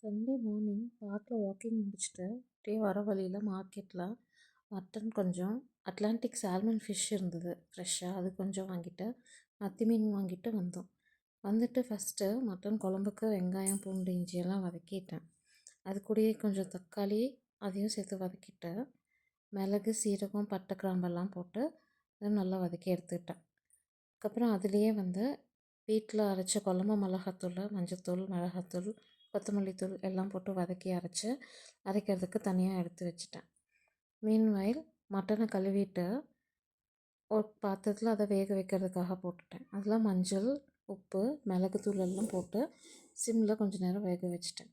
Sunday morning பார்க்கில் walking முடிச்சுட்டு அப்படியே வர வழியில் மார்க்கெட்டில் மட்டன் கொஞ்சம் அட்லாண்டிக் சால்மன் ஃபிஷ் இருந்தது ஃப்ரெஷ்ஷாக. அது கொஞ்சம் வாங்கிட்டு மத்தி மீன் வாங்கிட்டு வந்தோம். வந்துட்டு ஃபஸ்ட்டு மட்டன் குழம்புக்கு வெங்காயம் பூண்டு இஞ்சியெல்லாம் வதக்கிட்டேன். அது கூடயே கொஞ்சம் தக்காளி அதையும் சேர்த்து வதக்கிட்டு மிளகு சீரகம் பட்டை கிராம்பெல்லாம் போட்டு அதை நல்லா வதக்கி எடுத்துக்கிட்டேன். அதுக்கப்புறம் அதுலேயே வீட்டில் அரைச்ச குழம்பு மிளகாத்தூள் மஞ்சத்தூள் மிளகாத்தூள் கொத்தமல்லி தூள் எல்லாம் போட்டு வதக்கி அரைக்கிறதுக்கு தனியாக எடுத்து வச்சுட்டேன். மீன்வைல் மட்டனை கழுவிட்டு ஒரு பாத்திரத்தில் அதை வேக வைக்கிறதுக்காக போட்டுட்டேன். அதில் மஞ்சள் உப்பு மிளகுத்தூள் எல்லாம் போட்டு சிம்மில் கொஞ்சம் நேரம் வேக வச்சுட்டேன்.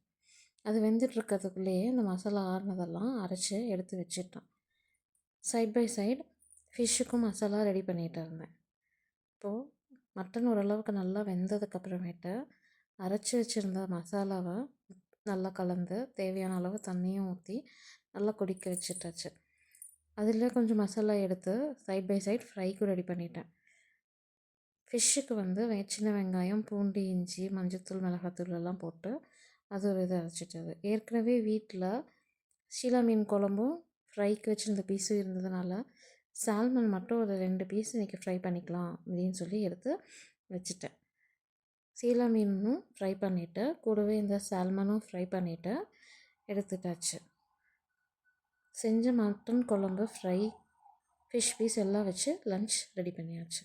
அது வெந்துட்டுருக்கிறதுக்குள்ளேயே இந்த மசாலா ஆறுனதெல்லாம் அரைச்சி எடுத்து வச்சுட்டேன். சைட் பை சைடு ஃபிஷ்ஷுக்கும் மசாலா ரெடி பண்ணிகிட்டு இருந்தேன். இப்போது மட்டன் ஓரளவுக்கு நல்லா வெந்ததுக்கப்புறமேட்டு அரைச்சி வச்சுருந்த மசாலாவை நல்லா கலந்து தேவையான அளவு தண்ணியும் ஊற்றி நல்லா கொதிக்க வச்சுட்டாச்சு. அதில் கொஞ்சம் மசாலா எடுத்து சைட் பை சைட் ஃப்ரைக்கும் ரெடி பண்ணிட்டேன். ஃபிஷ்ஷுக்கு சின்ன வெங்காயம் பூண்டு இஞ்சி மஞ்சத்தூள் மிளகாத்தூள் எல்லாம் போட்டு அது ஒரு இதை அரைச்சிட்டது. ஏற்கனவே வீட்டில் ஷீலா மீன் குழம்பும் ஃப்ரைக்கு வச்சுருந்த பீஸும் இருந்ததுனால சால்மன் மட்டும் ஒரு 2 பீஸ் இன்றைக்கி ஃப்ரை பண்ணிக்கலாம் அப்படின்னு சொல்லி எடுத்து வச்சுட்டேன். சீலா மீனும் ஃப்ரை பண்ணிவிட்டு கூடவே இந்த சால்மனும் ஃப்ரை பண்ணிவிட்டு எடுத்துட்டாச்சு. செஞ்ச மட்டன் குழம்பு ஃப்ரை ஃபிஷ் பீஸ் எல்லாம் வச்சு லன்ச் ரெடி பண்ணியாச்சு.